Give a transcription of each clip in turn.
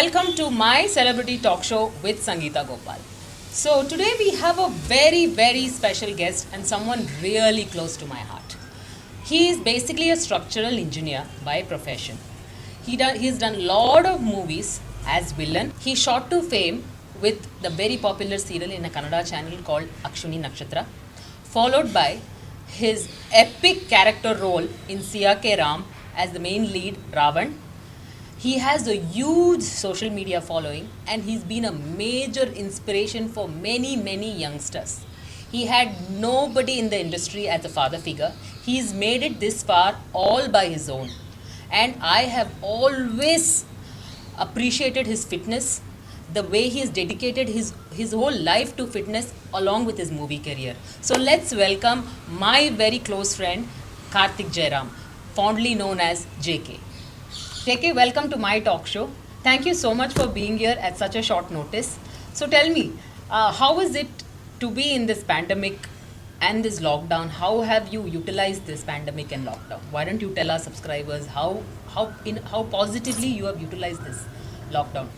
welcome to my celebrity talk show with Sangeeta Gopal. So, today we have a very special guest and someone really close to my heart. He is basically a structural engineer by profession. He's done a lot of movies as villain. He shot to fame with the very popular serial in a Kannada channel called Akshuni Nakshatra, followed by his epic character role in Siya Ke Ram as the main lead Ravan. He has a huge social media following and he's been a major inspiration for many youngsters. He had nobody in the industry as a father figure. He's made it this far all by his own. And I have always appreciated his fitness, the way he has dedicated his whole life to fitness along with his movie career. So let's welcome my very close friend Karthik Jairam, fondly known as JK. JK, welcome to my talk show. Thank you so much for being here at such a short notice. So tell me, how is it to be in this pandemic and this lockdown? How have you utilized this pandemic and lockdown? Why don't you tell our subscribers how positively you have utilized this lockdown?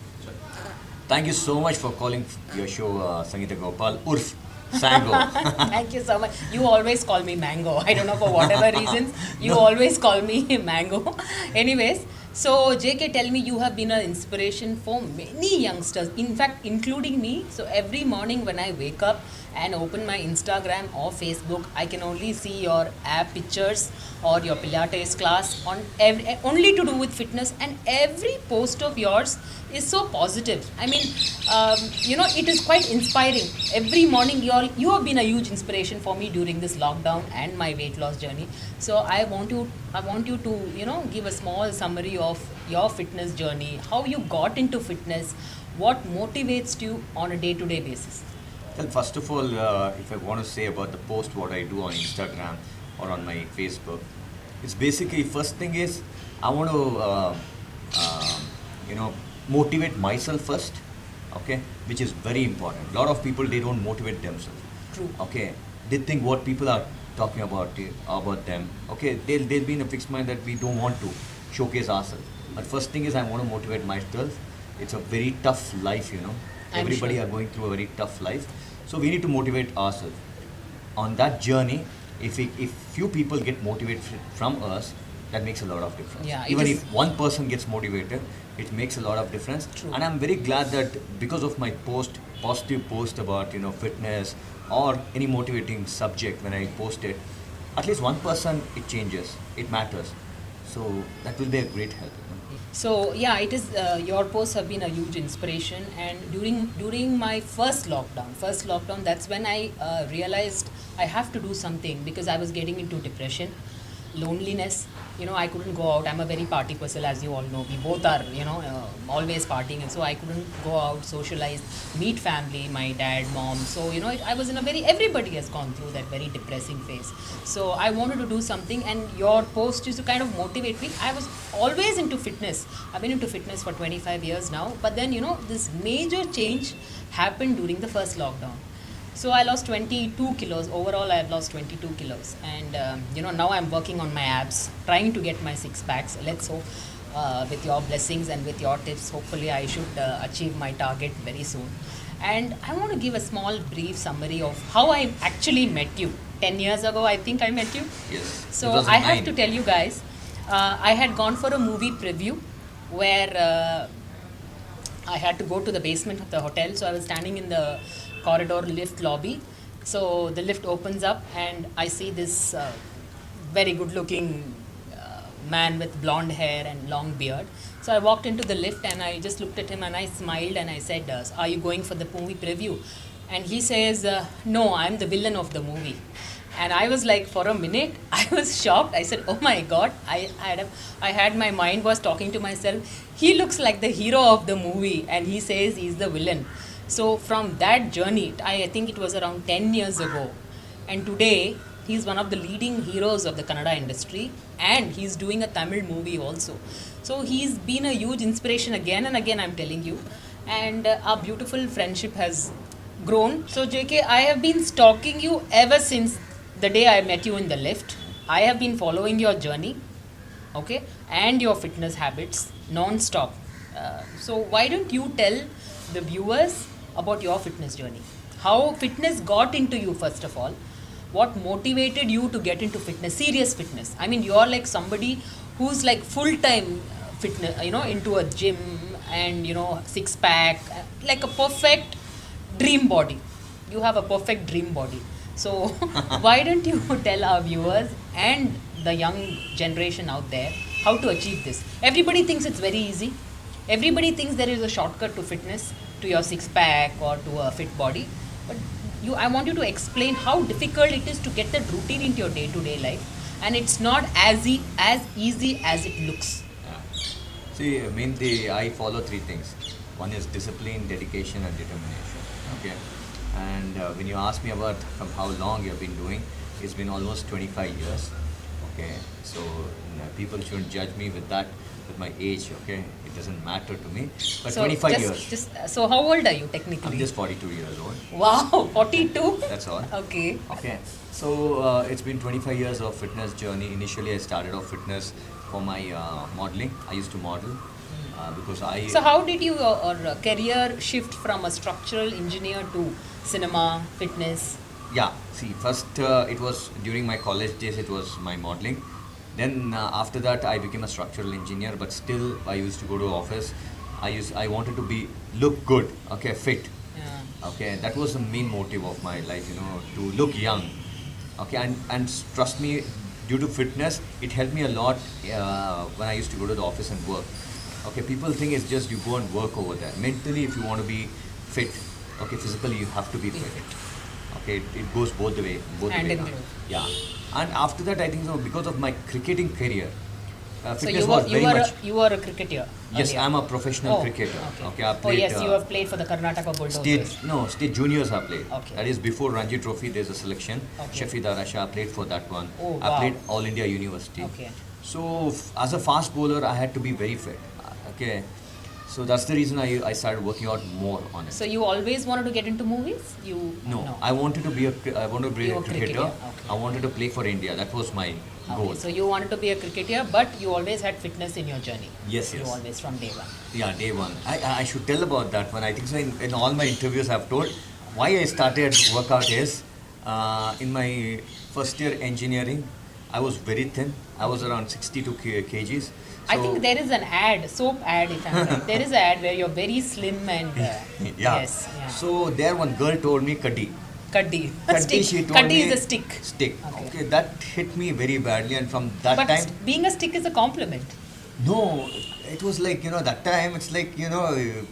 Thank you so much for calling your show, Sangeeta Gopal, Urf Sango. Thank you so much. You always call me Mango. I don't know for whatever reasons. You always call me Mango. Anyways, so JK, tell me, you have been an inspiration for many youngsters, in fact, including me. So every morning when I wake up and open my Instagram or Facebook, I can only see your app pictures or your Pilates class on only to do with fitness, and every post of yours is so positive. I mean, it is quite inspiring. Every morning you have been a huge inspiration for me during this lockdown and my weight loss journey. So I want you to give a small summary of your fitness journey, how you got into fitness, what motivates you on a day-to-day basis. Well, first of all, if I want to say about the post, what I do on Instagram or on my Facebook, it's basically, first thing is, I want to, motivate myself first, okay, which is very important. A lot of people, they don't motivate themselves. True. Okay, they think what people are talking about them. Okay, they'll be in a fixed mind that we don't want to showcase ourselves. But first thing is, I want to motivate myself. It's a very tough life, Everybody are going through a very tough life. So we need to motivate ourselves. On that journey, if few people get motivated from us, that makes a lot of difference. Yeah, even if one person gets motivated, it makes a lot of difference. True. And I'm very glad that because of my positive post about fitness or any motivating subject, when I post it, at least one person, it changes, it matters. So that will be a great help. So yeah, it is. Your posts have been a huge inspiration, and during my first lockdown, that's when I realized I have to do something, because I was getting into depression, loneliness. I couldn't go out. I'm a very party person, as you all know. We both are, always partying, and so I couldn't go out, socialize, meet family, my dad, mom. So I was in a everybody has gone through that very depressing phase. So I wanted to do something, and your post used to kind of motivate me. I was always into fitness. I've been into fitness for 25 years now. But then this major change happened during the first lockdown. So I lost 22 kilos. Overall, I have lost 22 kilos. And, now I'm working on my abs, trying to get my six packs. Let's hope with your blessings and with your tips, hopefully I should achieve my target very soon. And I want to give a small brief summary of how I actually met you. 10 years ago, I think I met you. Yes. So I have to tell you guys, I had gone for a movie preview where I had to go to the basement of the hotel. So I was standing in the corridor lift lobby. So the lift opens up and I see this very good looking man with blonde hair and long beard. So I walked into the lift and I just looked at him and I smiled and I said, are you going for the movie preview? And he says, no, I'm the villain of the movie. And I was like, for a minute, I was shocked. I said, oh my God, I had my mind was talking to myself. He looks like the hero of the movie and he says he's the villain. So from that journey, I think it was around 10 years ago. And today, he's one of the leading heroes of the Kannada industry. And he's doing a Tamil movie also. So he's been a huge inspiration again and again, I'm telling you. And our beautiful friendship has grown. So JK, I have been stalking you ever since the day I met you in the lift. I have been following your journey, okay, and your fitness habits non-stop. So why don't you tell the viewers about your fitness journey? How fitness got into you, first of all? What motivated you to get into fitness, serious fitness? I mean, you're like somebody who's like full time fitness, into a gym and six pack, like a perfect dream body. You have a perfect dream body. So why don't you tell our viewers and the young generation out there how to achieve this? Everybody thinks it's very easy. Everybody thinks there is a shortcut to fitness, to your six pack or to a fit body. But I want you to explain how difficult it is to get that routine into your day-to-day life, and it's not as easy as it looks. See, I follow three things. One is discipline, dedication, and determination. Okay. And when you ask me about from how long you've been doing, it's been almost 25 years. Okay. So people shouldn't judge me with that, with my age. Okay. It doesn't matter to me. But So 25 years. So how old are you technically? I'm just 42 years old. Wow, 42. That's all. Okay. Okay. So it's been 25 years of fitness journey. Initially, I started off fitness for my modeling. I used to model because I. So how did your career shift from a structural engineer to cinema, fitness? Yeah. See, first it was during my college days. It was my modeling. Then after that, I became a structural engineer. But still, I used to go to office. I wanted to look good. Okay, fit. Yeah. Okay, that was the main motive of my life. To look young. Okay, and trust me, due to fitness, it helped me a lot when I used to go to the office and work. Okay, people think it's just you go and work over there. Mentally, if you want to be fit, okay, physically you have to be fit. Okay, it goes both the way. Hand in around. glove. Yeah, and after that, I think so because of my cricketing career, So fitness was very much. you were a cricketer. Yes, earlier. I'm a professional Oh, cricketer. Okay. I played, yes, you have played for the Karnataka Bulldozers. State juniors I played. Okay. That is before Ranji Trophy. There's a selection. Okay. Shafid Arasha, I played for that one. Oh, I wow. played All India University. Okay. So as a fast bowler, I had to be very fit. Okay. So that's the reason I started working out more on it. So you always wanted to get into movies? No, I wanted to be a You were a cricketer. cricketer, okay. I wanted to play for India. That was my goal. Okay, so you wanted to be a cricketer, but you always had fitness in your journey. Yes, You yes. always from day one. Yeah, day one. I should tell about that one. I think so. In all my interviews, I've told why I started workout is in my first year engineering, I was very thin. I was around 62 kgs. I think there is an ad, soap ad, if I'm right. There is an ad where you're very slim and yeah. yes, yeah. So there one girl told me kaddi. Kaddi. Kaddi, she told Kaddi me is a stick. Stick. Okay. Okay, that hit me very badly, and from that But time, being a stick is a compliment. no, it was like that time. It's like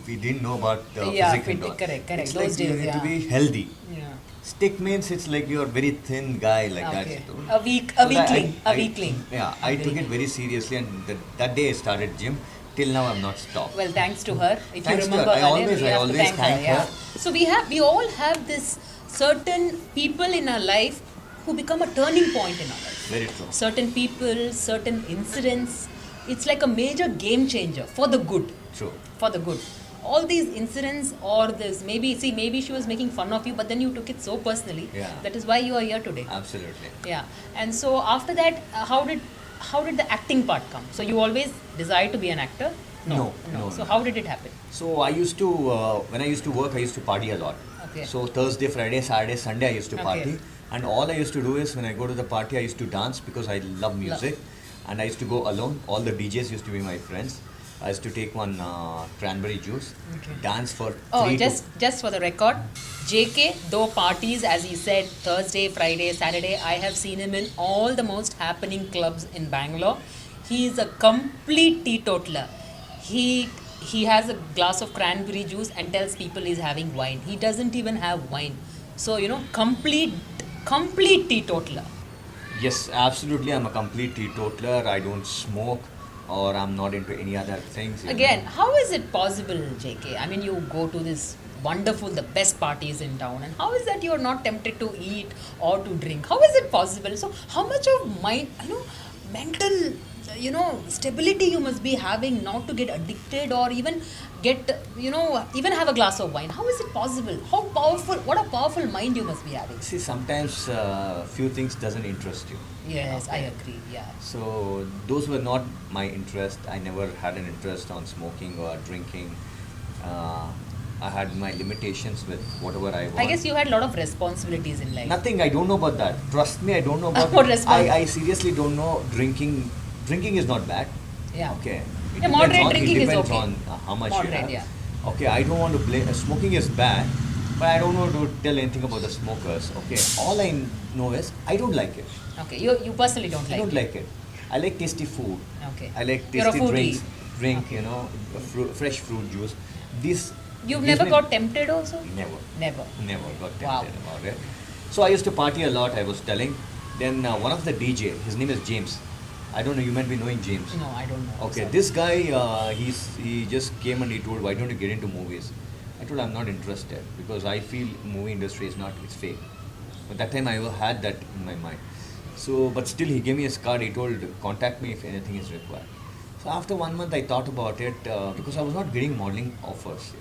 we didn't know about Yeah, physics and all. correct. It's Those like you days, need to yeah. be healthy. Yeah. Stick means it's like you're a very thin guy like that. Okay. she told. A weakling. I- A weakling. Yeah, I took it very seriously, and that day I started gym. Till now, I'm not stopped. Well, thanks to her. If Thanks you to her. remember I her name, always- you I have to always thank her. thank Yeah. her. So we all have this certain people in our life who become a turning point in our life. Very true. Certain people, certain incidents. It's like a major game changer for the good. True. For the good. All these incidents or this, maybe she was making fun of you, but then you took it so personally. Yeah. That is why you are here today. Absolutely. Yeah. And so after that, how did the acting part come? So you always desired to be an actor? No. So how did it happen? So I used to, when I used to work, I used to party a lot. Okay. So Thursday, Friday, Saturday, Sunday, I used to Okay. party. And all I used to do is when I go to the party, I used to dance because I love music. And I used to go alone. All the DJs used to be my friends. I used to take one cranberry juice, Okay. dance for Oh, 3 just for the record, JK, though parties, as he said, Thursday, Friday, Saturday, I have seen him in all the most happening clubs in Bangalore. He is a complete teetotaler. He has a glass of cranberry juice and tells people he's having wine. He doesn't even have wine. So, complete teetotaler. Yes, absolutely. I'm a complete teetotaler. I don't smoke or I'm not into any other things. Again, how is it possible, JK? I mean, you go to this wonderful, the best parties in town, and how is that you're not tempted to eat or to drink? How is it possible? So, how much of mental, stability you must be having not to get addicted or even get, even have a glass of wine. How is it possible? How powerful, what a powerful mind you must be having. See, sometimes few things doesn't interest you. Yes, I agree, yeah. So those were not my interest. I never had an interest on smoking or drinking. I had my limitations with whatever I want. I guess you had a lot of responsibilities in life. Nothing. I don't know about that. Trust me, I don't know about. What response? I seriously don't know. Drinking is not bad. Yeah. Okay. Yeah, moderate drinking it is depends okay. on how much Moderate, you have. yeah. Okay, I don't want to blame. Smoking is bad, but I don't want to tell anything about the smokers. Okay, all I know is I don't like it. Okay, you personally don't I like don't it. like it. I like tasty food. Okay. I like You're a tasty foodie. drink, Okay. fresh fruit juice. This You've gives never me- got tempted also? Never. Never. Never got tempted Wow. about it. So I used to party a lot, I was telling. Then one of the DJ, his name is James. I don't know, you might be knowing James. No, I don't know. Okay, Sorry. this guy, he just came and he told, why don't you get into movies? I told, I'm not interested because I feel movie industry is not, it's fake. But that time I had that in my mind. So, but still he gave me his card, he told, contact me if anything is required. So after 1 month I thought about it because I was not getting modeling offers,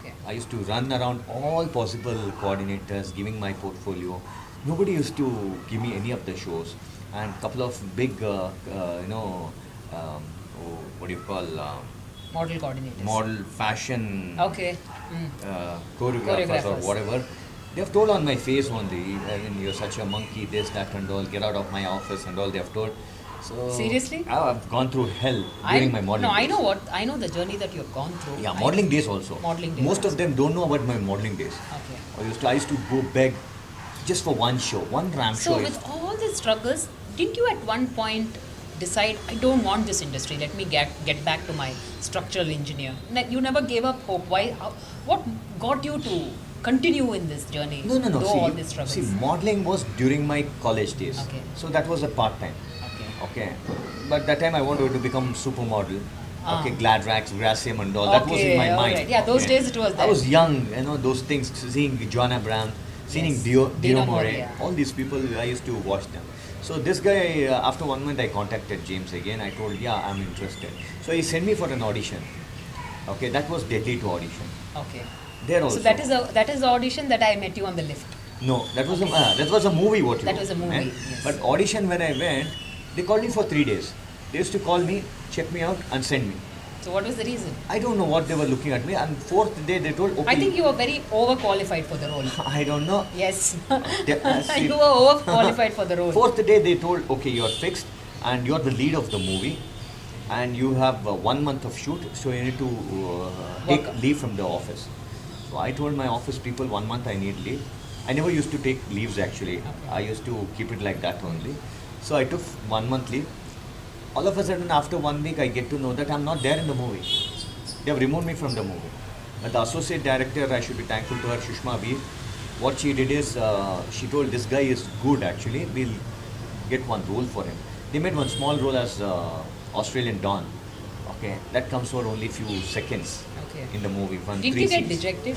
Okay. I used to run around all possible coordinators, giving my portfolio. Nobody used to give me any of the shows. And couple of big, what do you call, Model coordinators. model fashion Okay. choreographers or Choreographers. whatever. They have told on my face only, you're such a monkey, this, that and all, get out of my office and all they have told. So Seriously? I've gone through hell during my modeling No, I days. know I know the journey that you've gone through. Yeah, modeling days also. Modeling days Most also. of them don't know about my modeling days. Okay. I used to go beg just for one show, one ramp So show. with all these struggles, didn't you at one point decide, I don't want this industry, let me get back to my structural engineer? You never gave up hope. Why? What got you to continue in this journey? No. Though all these struggles. See, modeling was during my college days. Okay. So that was a part time. Okay. Okay. But that time I wanted to become supermodel. Ah. Okay, Gladrax, Gracium and all. That was in my all mind. right. Yeah, those okay. days it was I there. was young, those things, seeing Joanna Brown, seeing Yes. Dino Dino More, More, yeah. all these people, I used to watch them. So this guy, after 1 month, I contacted James again. I told, yeah, I'm interested. So he sent me for an audition. Okay, that was Delhi to audition. Okay. There also. So that is the audition that I met you on the lift. No, that was a movie. What you That was a movie, meant. yes. But audition when I went, they called me for 3 days. They used to call me, check me out, and send me. So what was the reason? I don't know what they were looking at me. And 4th day they told, okay. I think you were very overqualified for the role. I don't know. Yes. See, You were overqualified for the role. 4th day they told, okay, you're fixed, and you're the lead of the movie, and you have 1 month of shoot, so you need to take Work. leave from the office. So I told my office people 1 month I need leave. I never used to take leaves actually. Okay. I used to keep it like that only. So I took 1 month leave. All of a sudden after 1 week I get to know that I'm not there in the movie. They have removed me from the movie. But the associate director, I should be thankful to her, Shushma Veer. What she did is, she told this guy is good actually, we'll get one role for him. They made one small role as Australian Don. Okay, that comes for only few seconds Okay. in the movie. Did you get dejected?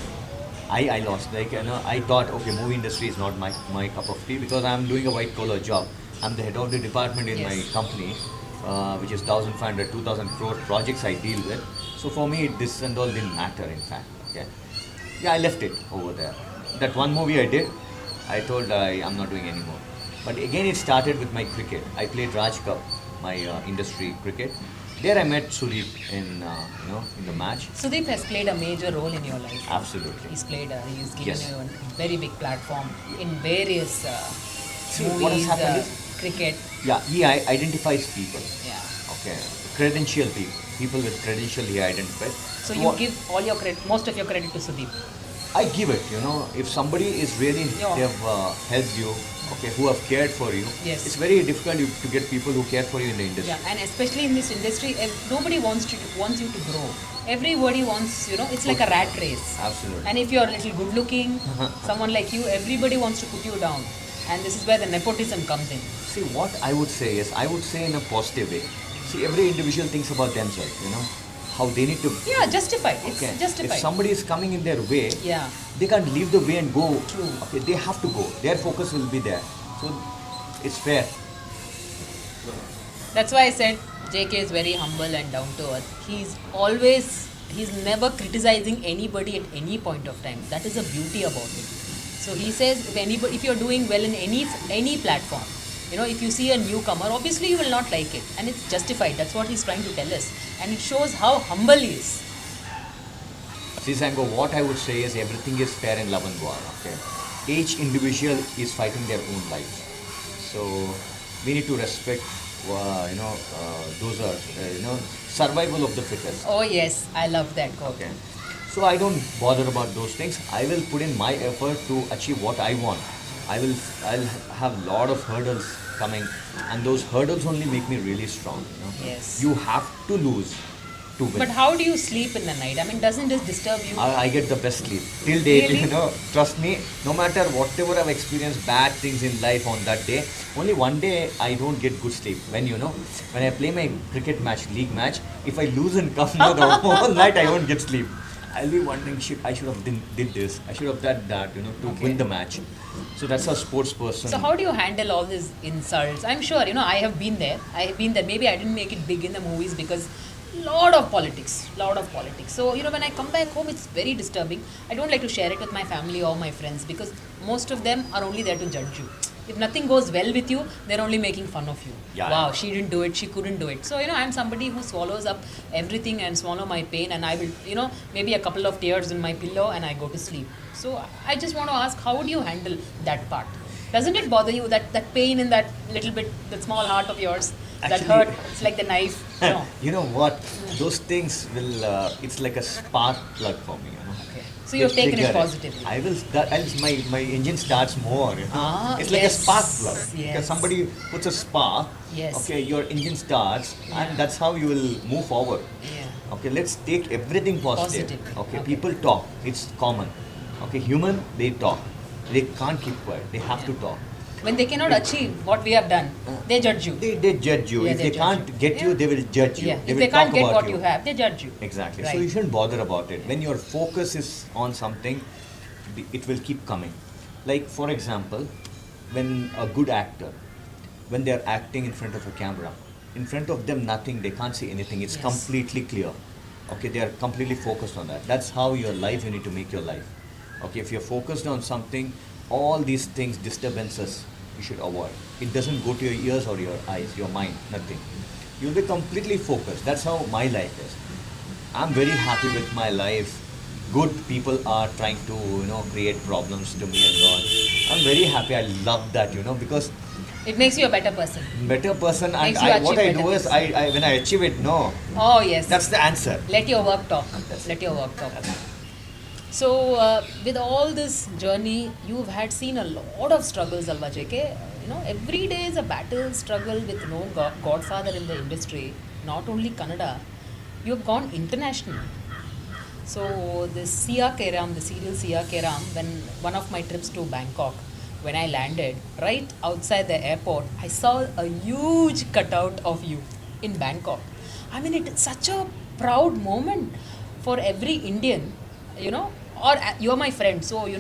I lost. I thought, okay, movie industry is not my cup of tea because I'm doing a white collar job. I'm the head of the department in my Yes. company, which is 1,500, 2,000 crore projects I deal with. So for me, this and all didn't matter, in fact. Okay. Yeah, I left it over there. That one movie I did, I told I'm not doing anymore. But again, it started with my cricket. I played Raj Cup, my industry cricket. There I met Sudeep in the match. Sudeep has played a major role in your life. Absolutely. He's given Yes. you a very big platform in various See, what has movies, happened is- cricket. Yeah, he identifies people. Yeah. Okay, credential people with credential he identifies. So you give all your credit, most of your credit to Sudeep. I give it. If somebody is really Yeah. they have helped you, okay, who have cared for you. Yes. It's very difficult to get people who care for you in the industry. Yeah, and especially in this industry, nobody wants you to grow. Everybody wants, it's like a rat race. Absolutely. And if you're a little good looking, someone like you, everybody wants to put you down. And this is where the nepotism comes in. See, what I would say is, I would say in a positive way. See, every individual thinks about themselves. How they need to. Yeah, justified. It's Okay. justified. If somebody is coming in their way, Yeah. they can't leave the way and go. True. Okay, they have to go. Their focus will be there. So it's fair. That's why I said JK is very humble and down to earth. He's always he's never criticizing anybody at any point of time. That is the beauty about it. So he says if you're doing well in any platform, if you see a newcomer, obviously you will not like it, and it's justified. That's what he's trying to tell us, and it shows how humble he is. See, Sango, what I would say is everything is fair in love and war. Okay, each individual is fighting their own life, so we need to respect. Those are survival of the fittest. Oh yes, I love that quote. Okay, so I don't bother about those things. I will put in my effort to achieve what I want. I'll have lot of hurdles coming, and those hurdles only make me really strong. Yes. You have to lose to win. But how do you sleep in the night? I mean, doesn't this disturb you? I get the best sleep till date. Really? Trust me. No matter whatever I've experienced bad things in life on that day, only one day I don't get good sleep. When when I play my cricket match, league match, if I lose and come the whole night, I won't get sleep. I'll be wondering, shit, I should have did this. I should have done that. To win the match. So that's a sports person. So how do you handle all these insults? I'm sure, I have been there. Maybe I didn't make it big in the movies because lot of politics. So, when I come back home, it's very disturbing. I don't like to share it with my family or my friends because most of them are only there to judge you. If nothing goes well with you, they're only making fun of you. Yeah. Wow, she didn't do it, she couldn't do it. So, I'm somebody who swallows up everything and swallow my pain, and I will, maybe a couple of tears in my pillow and I go to sleep. So, I just want to ask, how would you handle that part? Doesn't it bother you, that pain in that little bit, that small heart of yours, that Actually, hurt, it's like the knife? No. You know what? Those things will. It's like a spark plug for me. Okay. So you've taken it Trigger positively. I will. My engine starts more. It's like a yes, spark plug. yes. Because somebody puts a spark. Yes. Okay, your engine starts, Yeah. and that's how you will move forward. Yeah. Okay, let's take everything positive. Positively. Okay, Okay. people talk. It's common. Okay, human, they talk. They can't keep quiet. They have to talk. When they cannot achieve what we have done, they judge you. They judge you. Yeah, If they they judge can't you. get you, Yeah. they will judge you. Yeah. They If will they can't talk get about what you have, they judge you. Exactly. Right. So you shouldn't bother about it. When your focus is on something, it will keep coming. Like for example, when a good actor, when they are acting in front of a camera, in front of them nothing, they can't see anything. It's Yes. completely clear. Okay, they are completely focused on that. That's how your life, you need to make your life. Okay, if you're focused on something, all these things, disturbances, you should avoid. It doesn't go to your ears or your eyes, your mind, nothing. You'll be completely focused. That's how my life is. I'm very happy with my life. Good people are trying to, create problems to me and all. I'm very happy. I love that, because It makes you a better person. better person, and Makes you what I achieve do better is, things. when I achieve it, no, Oh, yes. that's the answer. Let your work talk. Yes. Let your work talk. So, with all this journey, you've had seen a lot of struggles, Alva JK. Every day is a battle, struggle with no godfather in the industry. Not only Kannada, you've gone international. So, this Sia Ke Ram, the serial Sia Ke Ram, when one of my trips to Bangkok, when I landed, right outside the airport, I saw a huge cutout of you in Bangkok. I mean, it's such a proud moment for every Indian, or you're my friend, so you're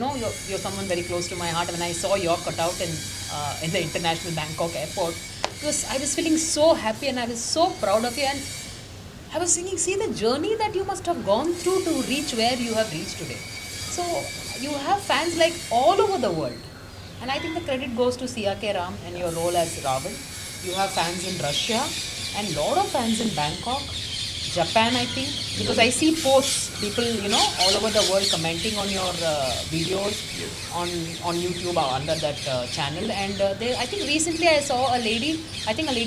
someone very close to my heart. When I saw your cutout in the international Bangkok airport, I was feeling so happy and I was so proud of you. And I was thinking, see the journey that you must have gone through to reach where you have reached today. So you have fans like all over the world. And I think the credit goes to Sia Ke Ram and your role as Ravan. You have fans in Russia and lot of fans in Bangkok, Japan, I think, because I see posts, people, all over the world commenting on your videos on YouTube or under that channel. And I think recently I saw a lady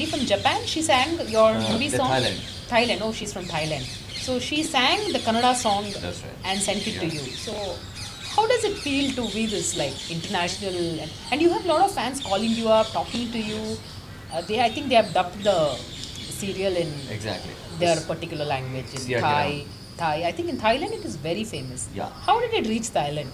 from Japan. She sang your movie the song. Thailand. Oh, she's from Thailand. So she sang the Kannada song That's right. and sent it to Yeah. you. So how does it feel to be this international? And you have a lot of fans calling you up, talking to you. I think they have dubbed the serial in Exactly. their Yes. particular language, in Sia Ke Thai. Ram. Thai. I think in Thailand it is very famous. Yeah. How did it reach Thailand?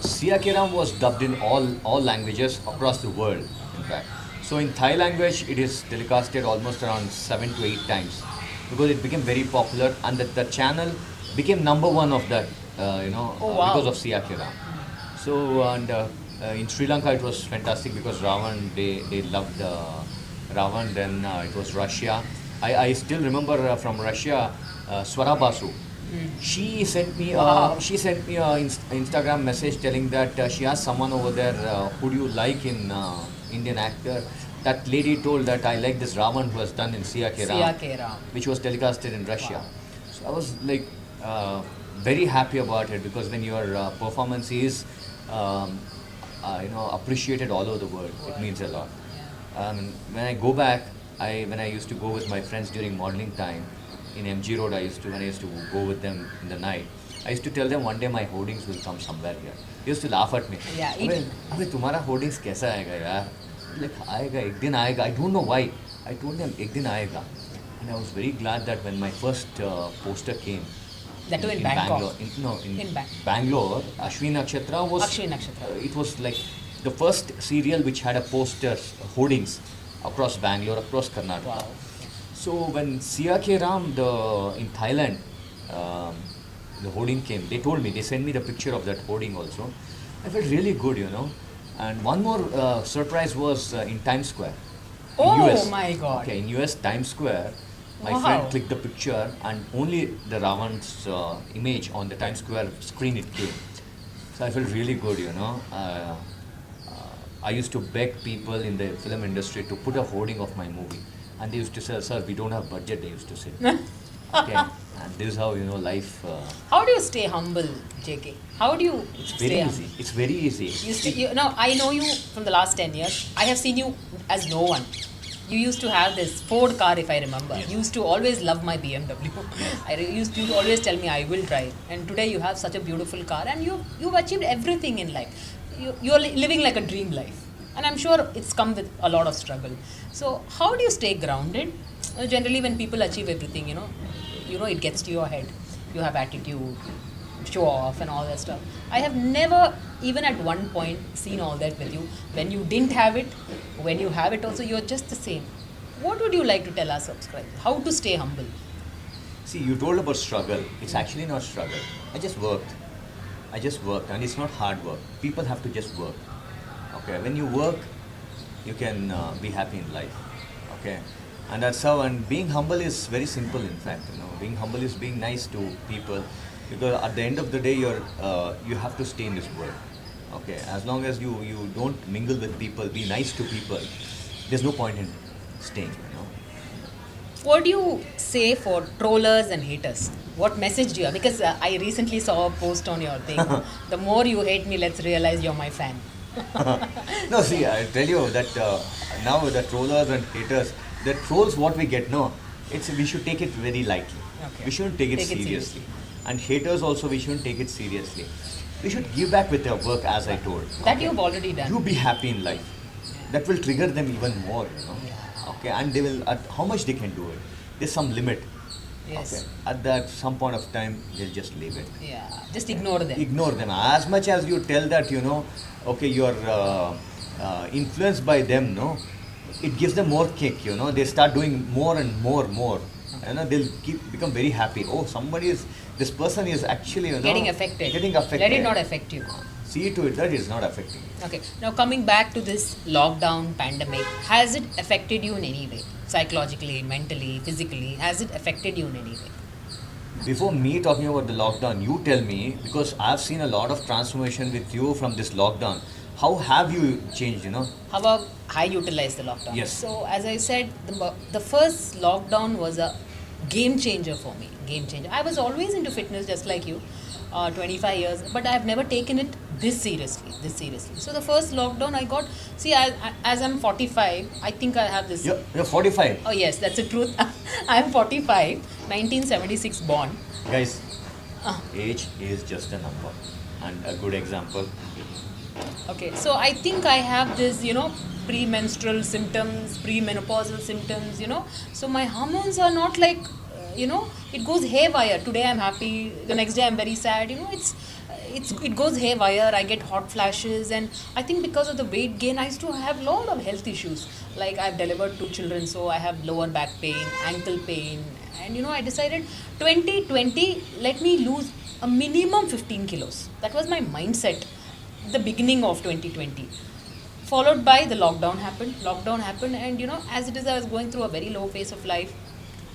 Sia Ke Ram was dubbed in all languages across the world, in fact. So in Thai language, it is telecasted almost around 7 to 8 times because it became very popular, and the channel became number one of that, Oh, wow. because of Sia Ke Ram. So and in Sri Lanka, it was fantastic because Ravan, they loved Ravan. Then it was Russia. I still remember from Russia, Swara Basu. She sent me Wow. a Instagram message telling that she has someone over there who do you like in Indian actor. That lady told that I like this Ravan who has done in Siya Ke Siya Ram, Ke Ram. which was telecasted in Russia. Wow. So I was like very happy about it because when your performance is appreciated all over the world, it means a lot. When I go back, when I used to go with my friends during modeling time in MG Road, when I used to go with them in the night, I used to tell them one day my hoardings will come somewhere here. They used to laugh at me. Yeah, अबे तुम्हारा hoardings कैसा आएगा यार? Like आएगा एक दिन आएगा. I don't know why. I told them एक दिन आएगा. And I was very glad that when my first poster came, That too in Bangkok. Bangalore, In Bangalore, Ashwini Nakshatra was. Ashwini Nakshatra. It was like the first serial which had a poster hoardings across Bangalore, across Karnataka. Wow. So when Siya Ke Ram in Thailand, the hoarding came. They told me, they sent me the picture of that hoarding also. I felt really good, you know. And one more surprise was in Times Square. In Oh US. my God. Okay, in US Times Square, my Wow. friend clicked the picture and only the Ravan's image on the Times Square screen it came. So I felt really good, you know. I used to beg people in the film industry to put a hoarding of my movie. And they used to say, sir, we don't have budget, they used to say. Okay, and this is how, you know, life... How do you stay humble, JK? How do you it's stay very humble? easy. It's very easy. Now, I know you from the last 10 years. I have seen you as no one. You used to have this Ford car, if I remember. Yes. You used to always love my BMW. Used to always tell me I will drive. And today you have such a beautiful car and you've achieved everything in life. You're living like a dream life. And I'm sure it's come with a lot of struggle. So how do you stay grounded? Generally, when people achieve everything, it gets to your head. You have attitude, show off and all that stuff. I have never, even at one point, seen all that with you. When you didn't have it, when you have it also, you're just the same. What would you like to tell our subscribers? How to stay humble? See, you told about struggle. It's actually not struggle. I just worked, and it's not hard work. People have to just work. Okay, when you work, you can be happy in life. Okay, and that's how. And being humble is very simple. In fact, being humble is being nice to people, because at the end of the day, you have to stay in this world. Okay, as long as you don't mingle with people, be nice to people, there's no point in staying. What do you say for trollers and haters? What message do you have? Because I recently saw a post on your thing. The more you hate me, let's realize you're my fan. No, see, I tell you that now the trollers and haters, the trolls what we get, no, we should take it very lightly. Okay. We shouldn't take it seriously. And haters also, we shouldn't take it seriously. We should give back with their work, as I told. That you've already done. You be happy in life. That will trigger them even more, Yeah. Okay, and they will, at how much they can do it. There's some limit. Yes. Okay. At that some point of time, they'll just leave it. Yeah. Just ignore them. Ignore them. As much as you tell that, okay, you're influenced by them, no, it gives them more kick, they start doing more and more. They'll become very happy. Oh, this person is actually, Getting affected. Let it not affect you. See to it that it's not affecting you. Okay. Now coming back to this lockdown pandemic, has it affected you in any way? Psychologically, mentally, physically, has it affected you in any way? Before me talking about the lockdown, you tell me, because I've seen a lot of transformation with you from this lockdown. How have you changed, How about I utilize the lockdown? Yes. So as I said, the first lockdown was a game changer for me. Game changer. I was always into fitness just like you, 25 years, but I've never taken it this seriously. So the first lockdown I got, see, as I'm 45, I think I have this. You're 45. Oh yes, that's the truth. I'm 45, 1976 born. Guys, age is just a number. And a good example. Okay, so I think I have this, premenstrual symptoms, premenopausal symptoms, So my hormones are not like, it goes haywire. Today I'm happy, the next day I'm very sad. It goes haywire. I get hot flashes, and I think because of the weight gain, I used to have a lot of health issues. Like I've delivered 2 children, so I have lower back pain, ankle pain, and I decided 2020, let me lose a minimum 15 kilos. That was my mindset. The beginning of 2020, followed by the lockdown happened, and as it is, I was going through a very low phase of life.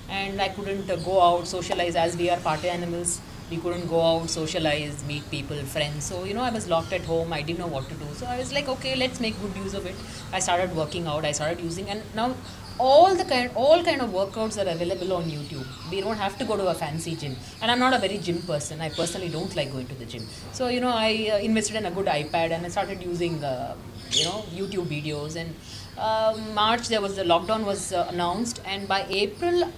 and I couldn't go out, socialize, as we are party animals. We couldn't go out, socialize, meet people, friends. So, I was locked at home. I didn't know what to do. So I was like, okay, let's make good use of it. I started working out. I started using, and now all kind of workouts are available on YouTube. We don't have to go to a fancy gym. And I'm not a very gym person. I personally don't like going to the gym. So, I invested in a good iPad and I started using, YouTube videos. And March, there was the lockdown was announced, and by April,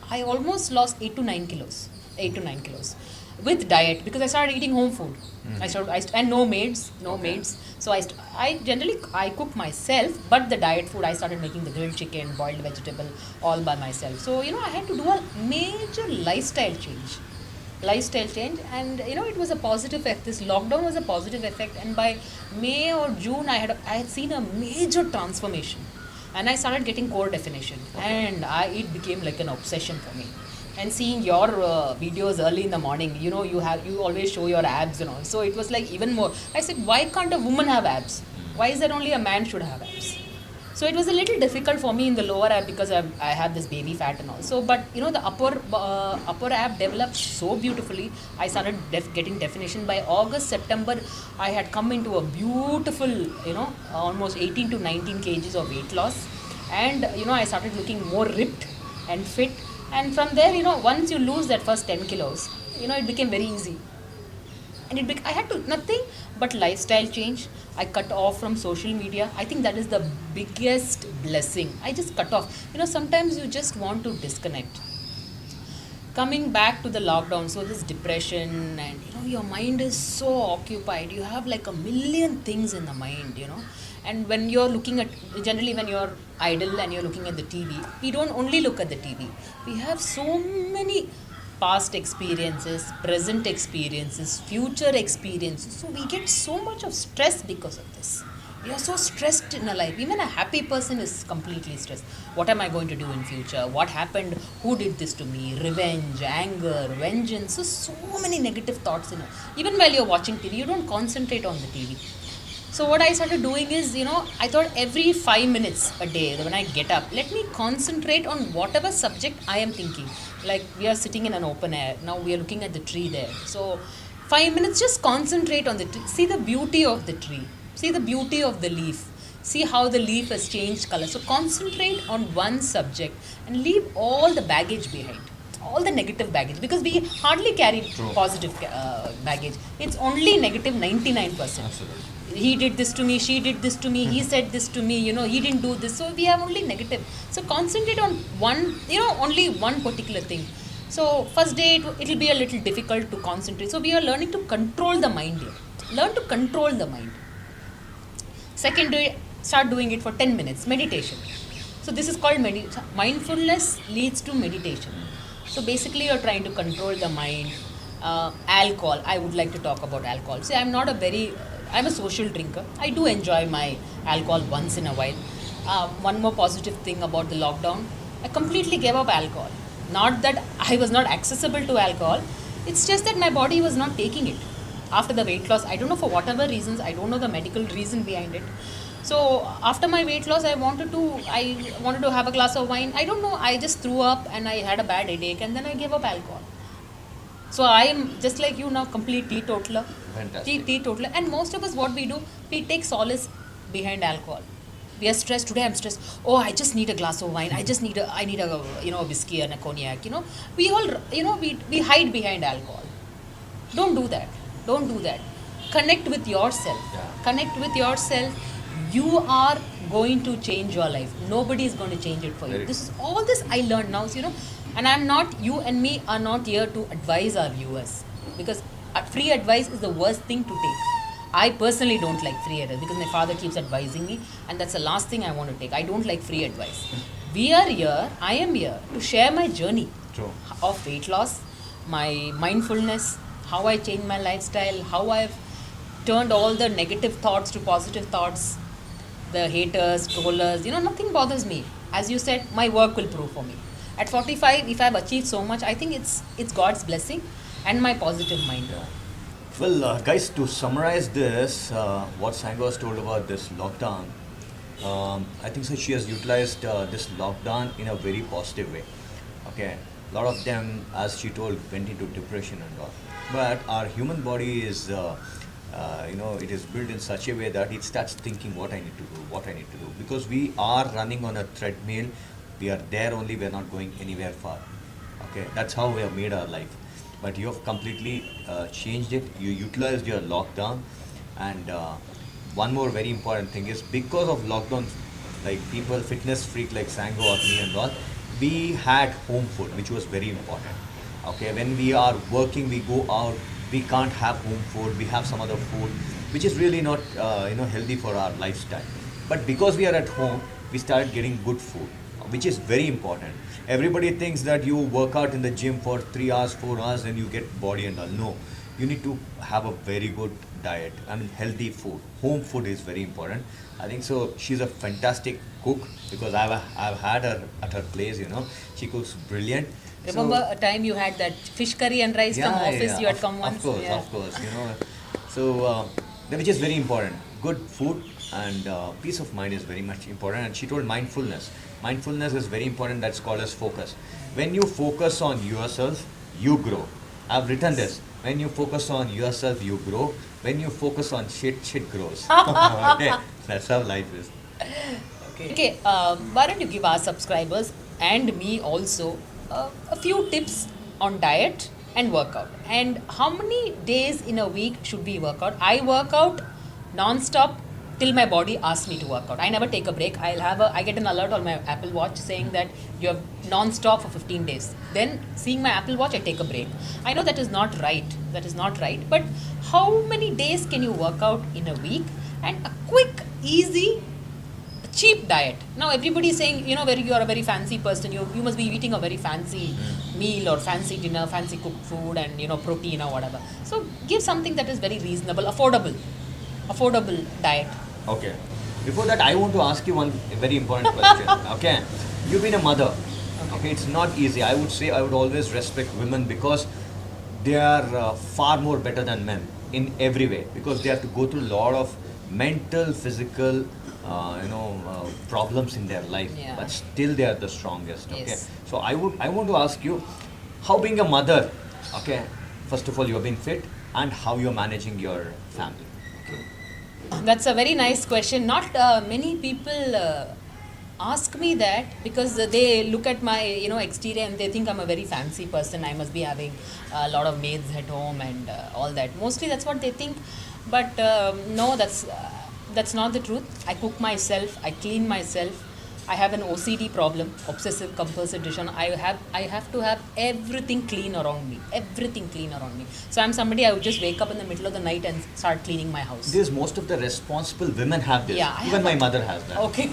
I almost lost 8 to 9 kilos. 8 to 9 kilos with diet, because I started eating home food. And no maids, So I generally I cook myself, but the diet food I started making the grilled chicken, boiled vegetable, all by myself. So I had to do a major lifestyle change, and it was a positive effect. This lockdown was a positive effect, and by May or June I had seen a major transformation, and I started getting core definition, and it became like an obsession for me. And seeing your videos early in the morning, you always show your abs and all, so it was like even more. I said, why can't a woman have abs? Why is that only a man should have abs? So it was a little difficult for me in the lower ab, because I have this baby fat and all. So, but the upper ab developed so beautifully. I started getting definition by August, September. I had come into a beautiful, almost 18 to 19 kgs of weight loss, and I started looking more ripped and fit. And from there, once you lose that first 10 kilos, it became very easy. And I had to nothing but lifestyle change. I cut off from social media. I think that is the biggest blessing. I just cut off. Sometimes you just want to disconnect. Coming back to the lockdown, so this depression, and your mind is so occupied. You have like a million things in the mind. And when you're looking at, generally when you're idle and you're looking at the TV, we don't only look at the TV. We have so many past experiences, present experiences, future experiences. So we get so much of stress because of this. We are so stressed in our life. Even a happy person is completely stressed. What am I going to do in future? What happened? Who did this to me? Revenge, anger, vengeance. So many negative thoughts in it. Even while you're watching TV, you don't concentrate on the TV. So what I started doing is, I thought every 5 minutes a day, when I get up, let me concentrate on whatever subject I am thinking. Like we are sitting in an open air. Now we are looking at the tree there. So 5 minutes, just concentrate on the tree. See the beauty of the tree. See the beauty of the leaf. See how the leaf has changed color. So concentrate on one subject and leave all the baggage behind. All the negative baggage, because we hardly carry positive baggage. It's only negative 99%. Absolutely. He did this to me, she did this to me, he said this to me, he didn't do this. So we have only negative. So concentrate on one, only one particular thing. So first day it will be a little difficult to concentrate. So we are learning to control the mind here. Learn to control the mind. Second day, start doing it for 10 minutes, meditation. So this is called mindfulness leads to meditation. So basically you're trying to control the mind. Alcohol, I would like to talk about alcohol. See, I'm a social drinker. I do enjoy my alcohol once in a while. One more positive thing about the lockdown, I completely gave up alcohol. Not that I was not accessible to alcohol, it's just that my body was not taking it. After the weight loss, I don't know for whatever reasons, I don't know the medical reason behind it. So after my weight loss, I wanted to have a glass of wine. I don't know, I just threw up and I had a bad headache, and then I gave up alcohol. So I am just like you now, complete teetotaler. Fantastic. Teetotaler. And most of us, what we do, we take solace behind alcohol. We are stressed. Today I'm stressed. Oh, I just need a glass of wine. I need a whiskey and a cognac. We all we hide behind alcohol. Don't do that. Connect with yourself. Yeah. Connect with yourself. You are going to change your life. Nobody is going to change it for you. This I learned now. And I'm not, you and me are not here to advise our viewers, because free advice is the worst thing to take. I personally don't like free advice, because my father keeps advising me, and that's the last thing I want to take. I don't like free advice. I am here to share my journey of weight loss, my mindfulness, how I changed my lifestyle, how I've turned all the negative thoughts to positive thoughts, the haters, trollers, nothing bothers me. As you said, my work will prove for me. At 45, if I've achieved so much, I think it's God's blessing and my positive mind. Well, guys, to summarize this, what Sangha has told about this lockdown, I think so she has utilized this lockdown in a very positive way. Okay, a lot of them, as she told, went into depression and all. But our human body is, it is built in such a way that it starts thinking what I need to do, what I need to do. Because we are running on a treadmill, we are there only, we are not going anywhere far. Okay, that's how we have made our life. But you have completely changed it. You utilized your lockdown, and one more very important thing is because of lockdown, like people, fitness freak like Sango or me and all, we had home food, which was very important. Okay, when we are working, we go out, we can't have home food, we have some other food, which is really not healthy for our lifestyle. But because we are at home, we started getting good food, which is very important. Everybody thinks that you work out in the gym for 3 hours, 4 hours, and you get body and all. No, you need to have a very good diet. I mean, healthy food. Home food is very important. I think so. She's a fantastic cook because I've had her at her place. She cooks brilliant. Remember a time you had that fish curry and rice from office? You had come once. Of course. So which is very important. Good food and peace of mind is very much important. And she told mindfulness. Mindfulness is very important. That's called as focus. When you focus on yourself, you grow. I've written this. When you focus on yourself, you grow. When you focus on shit grows. Okay, that's how life is. Okay, why don't you give our subscribers and me also a few tips on diet and workout, and how many days in a week should we work out? I work out non-stop till my body asks me to work out. I never take a break. I get an alert on my Apple Watch saying that you have non-stop for 15 days. Then seeing my Apple Watch, I take a break. I know that is not right. But how many days can you work out in a week? And a quick, easy, cheap diet. Now everybody is saying, where you are a very fancy person, you must be eating a very fancy meal or fancy dinner, fancy cooked food and protein or whatever. So give something that is very reasonable, affordable diet. Okay. Before that, I want to ask you one very important question. Okay. You've been a mother. Okay. It's not easy. I would always respect women because they are far more better than men in every way, because they have to go through a lot of mental, physical, problems in their life. Yeah. But still, they are the strongest. Okay. Yes. So I want to ask you, how being a mother, okay, first of all, you have been fit, and how you're managing your family. That's a very nice question. Not many people ask me that because they look at my exterior and they think I'm a very fancy person. I must be having a lot of maids at home and all that. Mostly that's what they think. But no, that's not the truth. I cook myself. I clean myself. I have an OCD problem, obsessive compulsive disorder. I have to have everything clean around me. So I'm somebody, I would just wake up in the middle of the night and start cleaning my house. This most of the responsible women have this. Yeah, even my mother has that. Okay.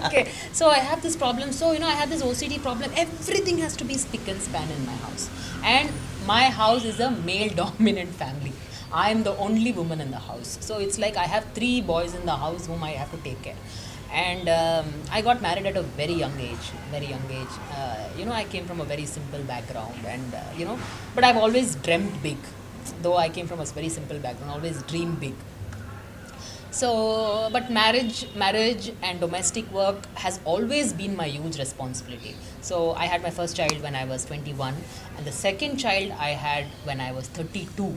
Okay. So I have this problem. So I have this OCD problem. Everything has to be spick and span in my house. And my house is a male dominant family. I am the only woman in the house. So it's like I have 3 boys in the house whom I have to take care. And I got married at a very young age. I came from a very simple background, and but I've always dreamt big. Though I came from a very simple background, always dreamed big. So, but marriage and domestic work has always been my huge responsibility. So I had my first child when I was 21, and the second child I had when I was 32.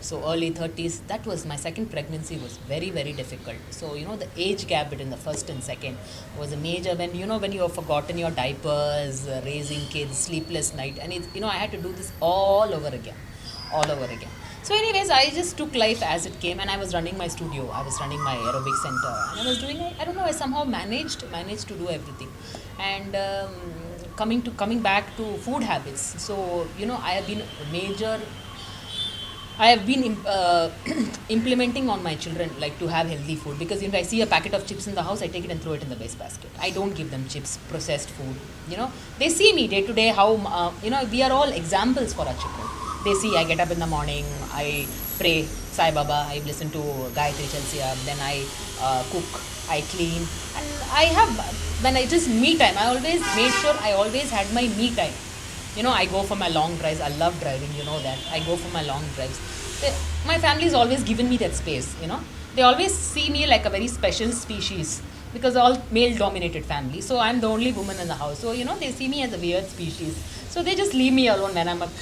So early 30s. That was my second pregnancy, was very, very difficult. So the age gap between the first and second was a major, when you have forgotten your diapers, raising kids, sleepless night, and I had to do this all over again. So anyways, I just took life as it came, and I was running my studio, I was running my aerobic center, and I was doing, I don't know, I somehow managed to do everything. And coming back to food habits. So I have been implementing on my children, like, to have healthy food, because if I see a packet of chips in the house, I take it and throw it in the waste basket. I don't give them chips, processed food. They see me day to day how we are all examples for our children. They see I get up in the morning, I pray Sai Baba, I listen to Gayatri Chalsiya, then I cook, I clean, and I have, when it is me time, I always made sure I always had my me time. I go for my long drives. I love driving, that. I go for my long drives. My family has always given me that space, They always see me like a very special species. because all male dominated family. So I'm the only woman in the house. So, they see me as a weird species. So they just leave me alone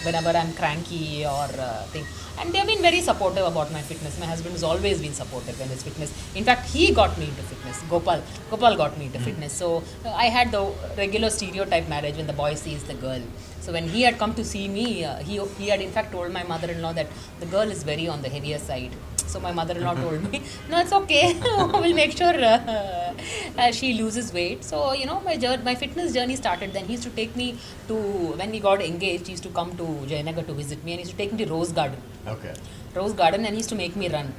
whenever I'm cranky or thing. And they've been very supportive about my fitness. My husband has always been supportive in his fitness. In fact, he got me into fitness. Gopal got me into fitness. So I had the regular stereotype marriage when the boy sees the girl. So when he had come to see me, he had in fact told my mother-in-law that the girl is very on the heavier side. So my mother-in-law told me, no, it's okay. We'll make sure she loses weight. So, my fitness journey started then. He used to take me to, when we got engaged, he used to come to Jayanagar to visit me, and he used to take me to Rose Garden. Okay. Rose Garden, and he used to make me run.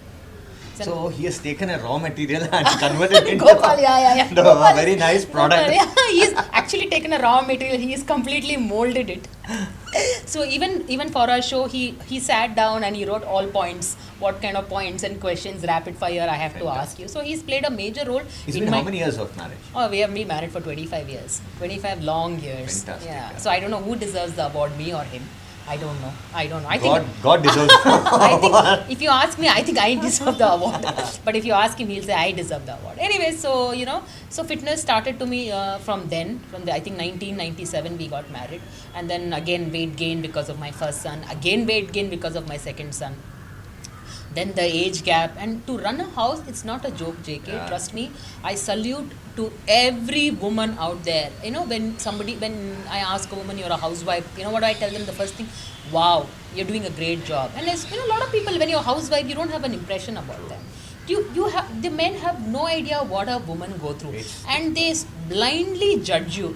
So he has taken a raw material and converted it into Gopal, yeah. into a very nice product. Gopal, yeah. He's actually taken a raw material, he's completely molded it. So even for our show, he sat down and he wrote all points, what kind of points and questions, rapid fire I have to ask you. So he's played a major role. It's been how many years of marriage? Oh, we have been married for 25 years. 25 long years. Fantastic. Yeah. So I don't know who deserves the award, me or him. I don't know. I God deserves I think if you ask me, I think I deserve the award. But if you ask him, he'll say I deserve the award. Anyway, so so fitness started to me from then. I think 1997 we got married, and then again weight gain because of my first son. Again weight gain because of my second son. Then the age gap, and to run a house, it's not a joke, JK. Yeah. Trust me. I salute to every woman out there. When I ask a woman, you're a housewife, what do I tell them? The first thing, wow, you're doing a great job. And there's a lot of people, when you're a housewife, you don't have an impression about them. The men have no idea what a woman go through, and they blindly judge you.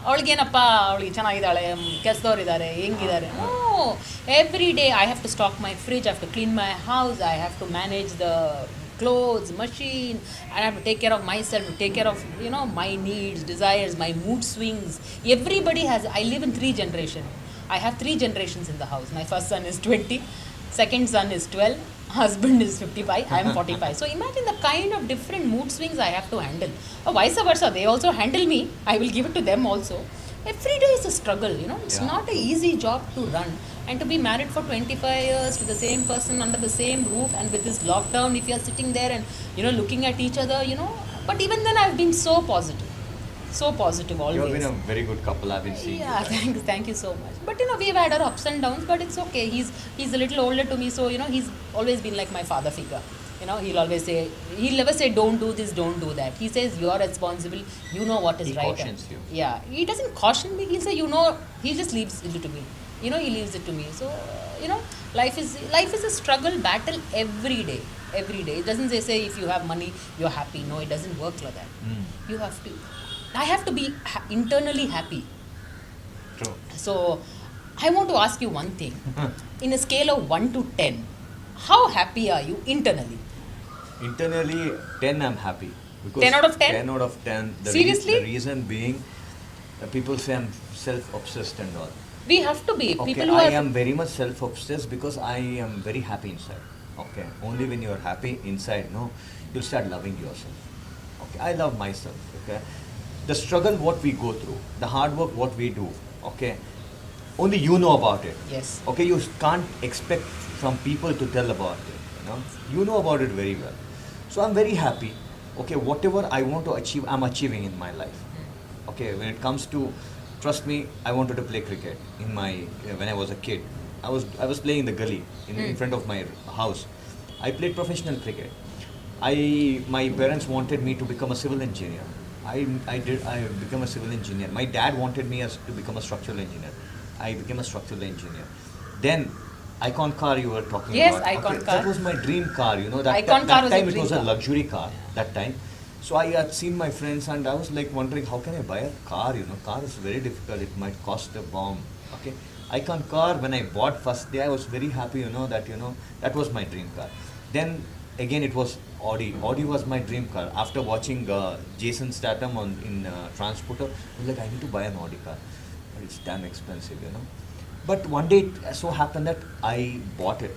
ಅವಳಿಗೇನಪ್ಪ ಅವಳಿಗೆ ಚೆನ್ನಾಗಿದ್ದಾಳೆ ಕೆಲಸದವ್ರಿದ್ದಾರೆ ಹೆಂಗಿದ್ದಾರೆ. Every day I have to stock my fridge, I have to clean my house, I have to manage the clothes, machine, I have to take care of myself, to take care of my needs, desires, my mood swings. Everybody has. I live in 3 generations. I have 3 generations in the house. My first son is 20, second son is 12, husband is 55, I am 45. So imagine the kind of different mood swings I have to handle. Or vice versa, they also handle me. I will give it to them also. Every day is a struggle, It's not an easy job to run. And to be married for 25 years with the same person under the same roof, and with this lockdown, if you are sitting there and, looking at each other, But even then I've been so positive. So positive always. You have been a very good couple. I've been seeing. Yeah, thank you so much. But we've had our ups and downs, but it's okay. He's a little older to me, so he's always been like my father figure. He'll always say, he'll never say don't do this, don't do that. He says you're responsible. You know what is right. He cautions you. Yeah, he doesn't caution me. He'll say he just leaves it to me. He leaves it to me. So life is a struggle battle every day. Every day. It doesn't say if you have money you're happy. No, it doesn't work like that. You have to. I have to be internally happy. True. So, I want to ask you one thing. In a scale of 1 to 10, how happy are you internally? Internally, 10 I'm happy. Because 10 out of 10? 10 out of 10. Seriously? The reason being, people say I'm self-obsessed and all. We have to be. Okay, People who I am very much self-obsessed because I am very happy inside. Okay, only when you are happy inside, you'll start loving yourself. Okay, I love myself. Okay, the struggle what we go through, the hard work what we do. Okay, only you know about it. Yes. Okay, you can't expect from people to tell about it. You know about it very well. So I'm very happy. Okay, whatever I want to achieve, I'm achieving in my life. Okay, when it comes to, trust me, I wanted to play cricket when I was a kid. I was playing in the gully in front of my house. I played professional cricket. My parents wanted me to become a civil engineer. I became a civil engineer. My dad wanted me to become a structural engineer. I became a structural engineer. Then Icon car you were talking yes, about. Icon car. That was my dream car. That Icon car was time a it dream was a car. luxury car. That time. So I had seen my friends and I was like wondering, how can I buy a car? Car is very difficult. It might cost a bomb. Okay. Icon car, when I bought first day, I was very happy, that was my dream car. Then again it was Audi. Audi was my dream car. After watching Jason Statham in Transporter, I was like, I need to buy an Audi car. But it's damn expensive, But one day it so happened that I bought it.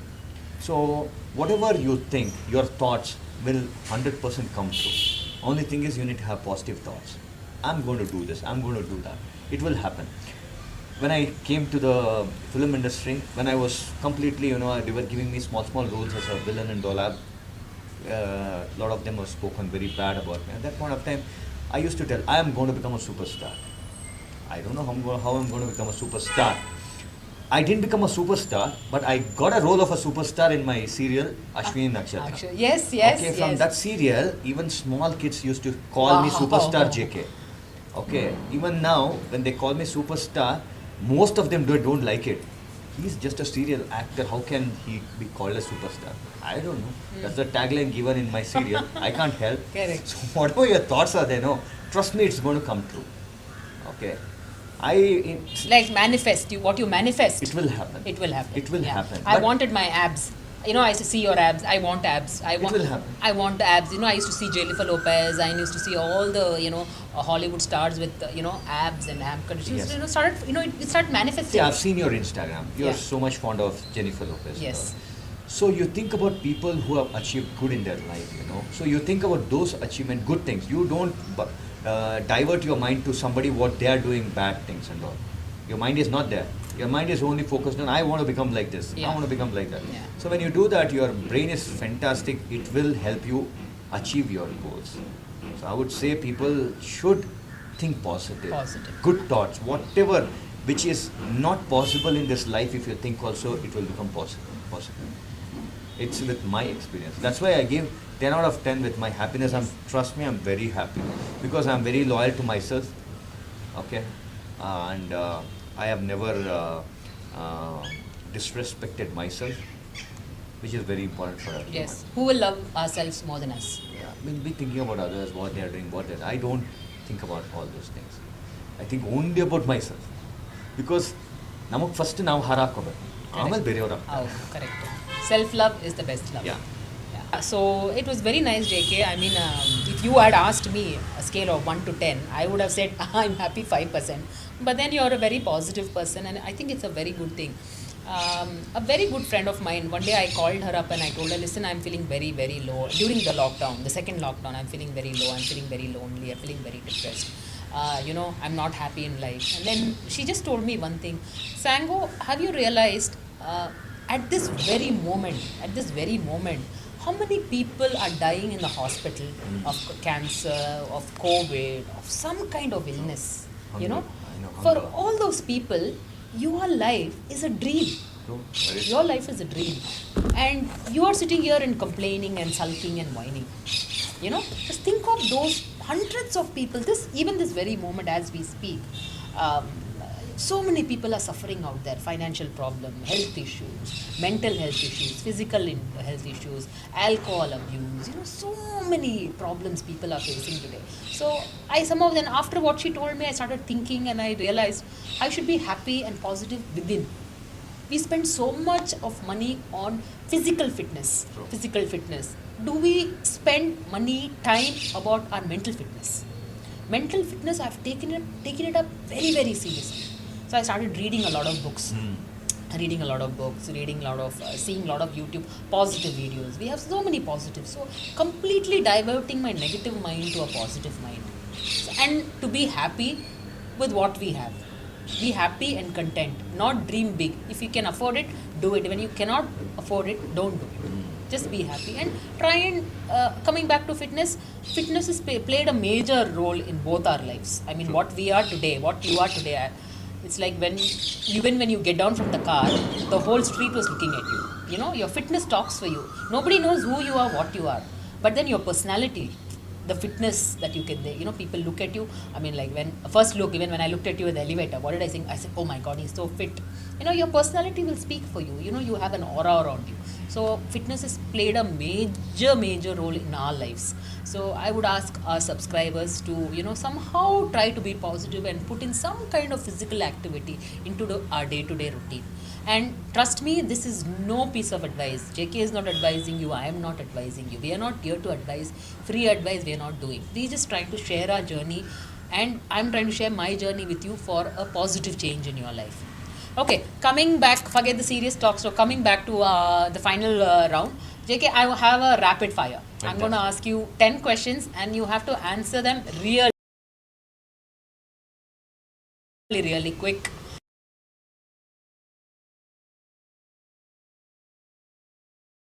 So whatever you think, your thoughts will 100% come true. Only thing is you need to have positive thoughts. I'm going to do this, I'm going to do that. It will happen. When I came to the film industry, when I was completely, they were giving me small roles as a villain in Dolab. A lot of them have spoken very bad about me. At that point of time, I used to tell, I am going to become a superstar. I don't know how I'm going to become a superstar. I didn't become a superstar, but I got a role of a superstar in my serial Ashwini Nakshatra. Actually, yes, yes, Okay, from yes. that serial, even small kids used to call me Wow. Superstar JK. Okay, even now, when they call me Superstar, most of them don't like it. He's just a serial actor. How can he be called a superstar? I don't know. That's the tagline given in my serial. I can't help. Correct. So whatever your thoughts are there, no, trust me, it's going to come true. Okay, Like manifest, what you manifest. it will happen. It will happen. It will happen. I But wanted my abs. You know, I used to see your abs. I want abs. will happen. I want the abs. You know, I used to see Jennifer Lopez. I used to see all the Hollywood stars with abs and ab conditions. Yes. You know, it started manifesting. See, I've seen your Instagram. You're Yeah. so much fond of Jennifer Lopez. and Yes. all. So you think about people who have achieved good in their life, So you think about those achievement, good things. You don't divert your mind to somebody what they are doing bad things and all. Your mind is not there. Your mind is only focused on I want to become like this. Yeah. I want to become like that. Yeah. So when you do that, your brain is fantastic. It will help you achieve your goals. So I would say people should think positive. Positive. Good thoughts, whatever which is not possible in this life, if you think also, it will become possible. It's with my experience. That's why I give 10 out of 10 with my happiness. Trust me, I'm very happy because I'm very loyal to myself. Okay, and I have never disrespected myself, which is very important for everyone. Yes. Who will love ourselves more than us? Yeah, we'll be thinking about others, what they are doing, I don't think about all those things. I think only about myself. Because ನಮಗೆ first ನಾವು ಹಾರ ಹಾಕೋಬೇಕು ಆಮೇಲೆ ಬೇರೆಯವ್ರು Oh, correct. Self-love is the best love. Yeah. So it was very nice, JK. I mean, if you had asked me a scale of 1 to 10, I would have said I'm happy 5%. But then you're a very positive person, and I think it's a very good thing. A very good friend of mine, one day I called her up and I told her, listen, I'm feeling very, very low. During the lockdown, the second lockdown, I'm feeling very low, I'm feeling very lonely, I'm feeling very depressed. I'm not happy in life. And then she just told me one thing, Sango, have you realized at this very moment, how many people are dying in the hospital of cancer, of COVID, of some kind of illness? You know, I know, for hunger. all those people, your life is a dream. True, very Your life is a dream, and you are sitting here and complaining and sulking and whining. Just think of those hundreds of people. This very moment as we speak, so many people are suffering out there. Financial problem, health issues, mental health issues, physical health issues, alcohol abuse. So many problems people are facing today. So I somehow then, after what she told me, I started thinking and I realized I should be happy and positive within. We spend so much of money on physical fitness. True. Do we spend money, time about our mental fitness? Mental fitness, I've taken it up very, very seriously. So I started reading a lot of books. Seeing a lot of seeing a lot of YouTube positive videos. We have so many positives. So completely diverting my negative mind to a positive mind. And to be happy with what we have. Be happy and content. Not dream big. If you can afford it, do it. When you cannot afford it, don't do it. Just be happy and try and coming back to fitness has played a major role in both our lives. I mean, what we are today, what you are today. It's like when you get down from the car, the whole street was looking at you. Your fitness talks for you. Nobody knows who you are, what you are. But then your personality, the fitness that you can, people look at you. I mean, like even when I looked at you in the elevator, what did I think? I said, oh my God, he's so fit. Your personality will speak for you. You have an aura around you. So fitness has played a major role in our lives. So I would ask our subscribers to, somehow try to be positive and put in some kind of physical activity into our day-to-day routine. And trust me, this is no piece of advice. JK is not advising you. I am not advising you. We are not here to advise. Free advice we are not doing. We are just trying to share our journey, and I'm trying to share my journey with you for a positive change in your life. Okay, coming back, forget the serious talk. So coming back to the final round, JK, I will have a rapid fire. Fantastic. I'm going to ask you 10 questions, and you have to answer them really quick.